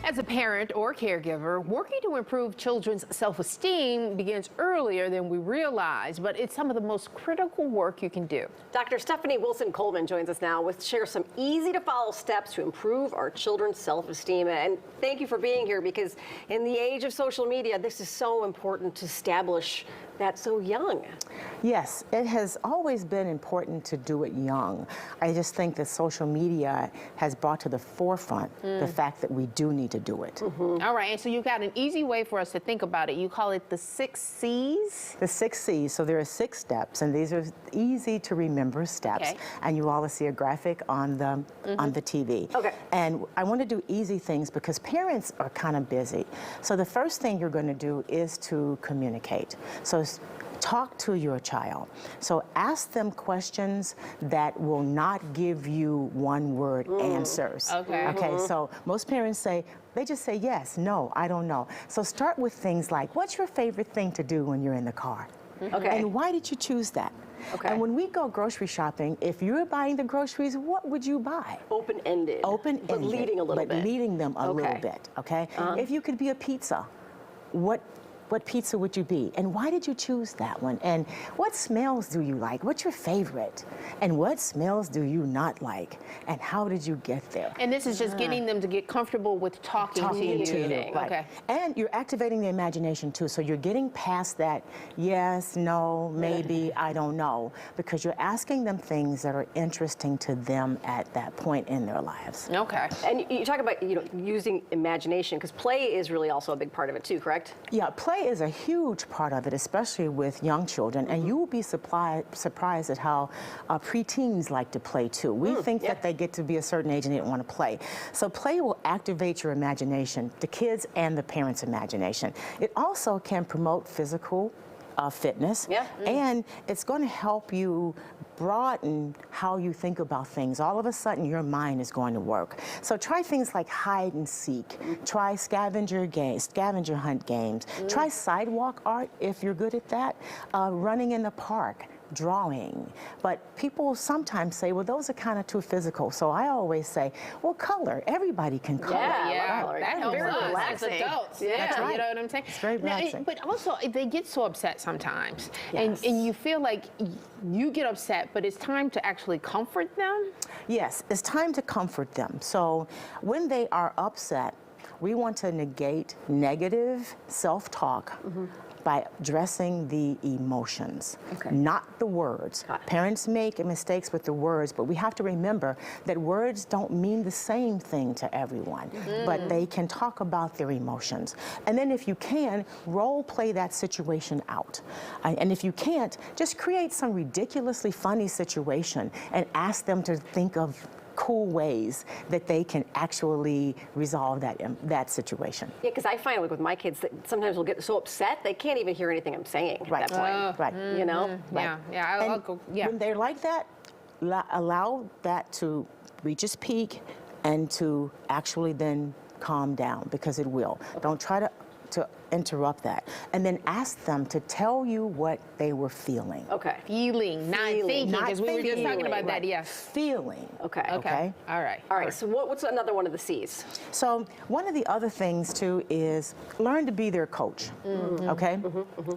As a parent or caregiver, working to improve children's self-esteem begins earlier than we realize, but it's some of the most critical work you can do. Dr. Stephanie Wilson-Coleman joins us now with share some easy-to-follow steps to improve our children's self-esteem. And thank you for being here, because in the age of social media, this is so important to establish that so young. Yes, it has always been important to do it young. I just think that social media has brought to the forefront the fact that we do need to do it. All right, and so you've got an easy way for us to think about it. You call it the 6 C's? The 6 C's, so there are 6 steps, and these are easy to remember steps. Okay. And you all will see a graphic on the TV. Okay. And I want to do easy things because parents are kind of busy. So the first thing you're going to do is to communicate. So talk to your child. So ask them questions that will not give you one-word answers. Okay. Okay, so most parents they just say yes, no, I don't know. So start with things like, what's your favorite thing to do when you're in the car? Okay. And why did you choose that? Okay. And when we go grocery shopping, if you're buying the groceries, what would you buy? Open-ended. Open-ended. But leading a little but bit. leading them a Okay. little bit, okay? If you could be a pizza, what pizza would you be? And why did you choose that one? And what smells do you like? What's your favorite? And what smells do you not like? And how did you get there? And this is just getting them to get comfortable with talking to you. Right. Okay. And you're activating the imagination too. So you're getting past that yes, no, maybe, I don't know, because you're asking them things that are interesting to them at that point in their lives. Okay. And you talk about, using imagination, because play is really also a big part of it too, correct? Yeah, play is a huge part of it, especially with young children, and you will be surprised at how preteens like to play too. We think that they get to be a certain age and they don't want to play. So play will activate your imagination, the kids and the parents' imagination. It also can promote physical fitness, and it's going to help you broaden how you think about things. All of a sudden, your mind is going to work. So try things like hide and seek. Try scavenger hunt games. Try sidewalk art if you're good at that. Running in the park. Drawing. But people sometimes say, well, those are kind of too physical. So I always say, well, color. Everybody can color. Yeah, that helps very us relaxing. as adults. Yeah. That's right. You know what I'm saying? It's very relaxing. But also, they get so upset sometimes. Yes. And you feel like you get upset, but it's time to actually comfort them? Yes, it's time to comfort them. So when they are upset, we want to negate negative self-talk by addressing the emotions, not the words. Parents make mistakes with the words, but we have to remember that words don't mean the same thing to everyone, but they can talk about their emotions. And then if you can, role play that situation out. And if you can't, just create some ridiculously funny situation and ask them to think of cool ways that they can actually resolve that situation. Yeah, because I find, like, with my kids, that sometimes we'll get so upset they can't even hear anything I'm saying at that point. Right. You know? Yeah, I'll go, When they're like that, allow that to reach its peak and to actually then calm down, because it will. Don't try to interrupt that. And then ask them to tell you what they were feeling. Okay. Feeling, not thinking, because we were just talking about that, Feeling. Okay. Okay. All right. All right, so what's another one of the C's? So one of the other things too is learn to be their coach, okay?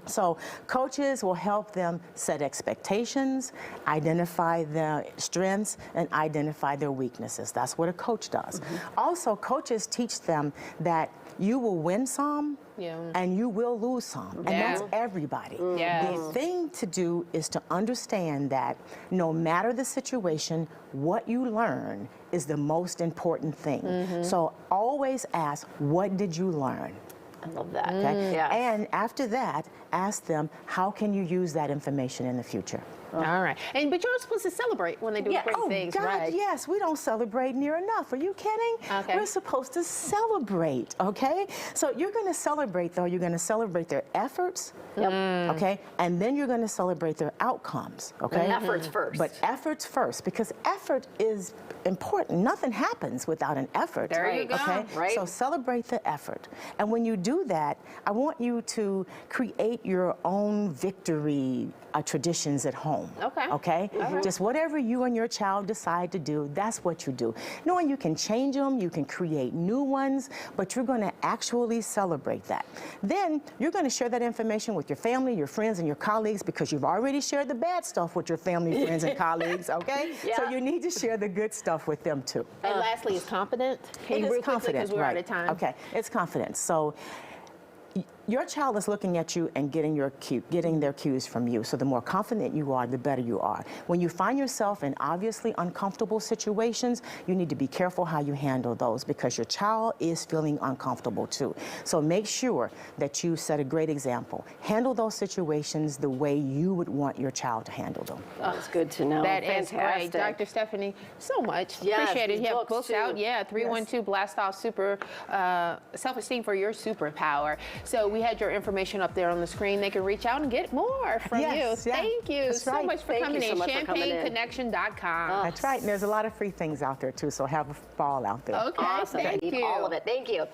So coaches will help them set expectations, identify their strengths, and identify their weaknesses. That's what a coach does. Also, coaches teach them that you will win some, and you will lose some, and that's everybody. The thing to do is to understand that no matter the situation, what you learn is the most important thing. So always ask, what did you learn? I love that. Okay? Yeah. And after that, ask them, how can you use that information in the future? All right. But you're supposed to celebrate when they do great things, God, right? yes, we don't celebrate near enough. Are you kidding? Okay. We're supposed to celebrate, okay? So you're going to celebrate, though. You're going to celebrate their efforts, okay? And then you're going to celebrate their outcomes, okay? Efforts first. But efforts first, because effort is important. Nothing happens without an effort. There you go. Okay? Right. So celebrate the effort. And when you do that, I want you to create your own victory traditions at home. home. Okay. Okay? Just whatever you and your child decide to do, that's what you do. Knowing you can change them, you can create new ones, but you're going to actually celebrate that. Then you're going to share that information with your family, your friends, and your colleagues because you've already shared the bad stuff with your family, friends, and colleagues, okay? Yeah. So you need to share the good stuff with them too. And lastly, is confident. Can It you is real quickly, confident, because we're right. out of time. Okay, it's confidence. So your child is looking at you and getting their cues from you. So the more confident you are, the better you are. When you find yourself in obviously uncomfortable situations, you need to be careful how you handle those because your child is feeling uncomfortable too. So make sure that you set a great example. Handle those situations the way you would want your child to handle them. That's good to know. That is Fantastic. great. Dr. Stephanie, so much. Yes, Appreciate it. these You have books, books too. out. Yeah, 312 Blast Off Self-Esteem for Your Superpower. So we had your information up there on the screen. They can reach out and get more from Yes, you. yeah. Thank you That's so right. much for Thank coming you so in. much for coming in. ChampagneConnection.com. That's right, and there's a lot of free things out there too, so have a ball out there. Okay, Awesome. thank you. All of it. Thank you.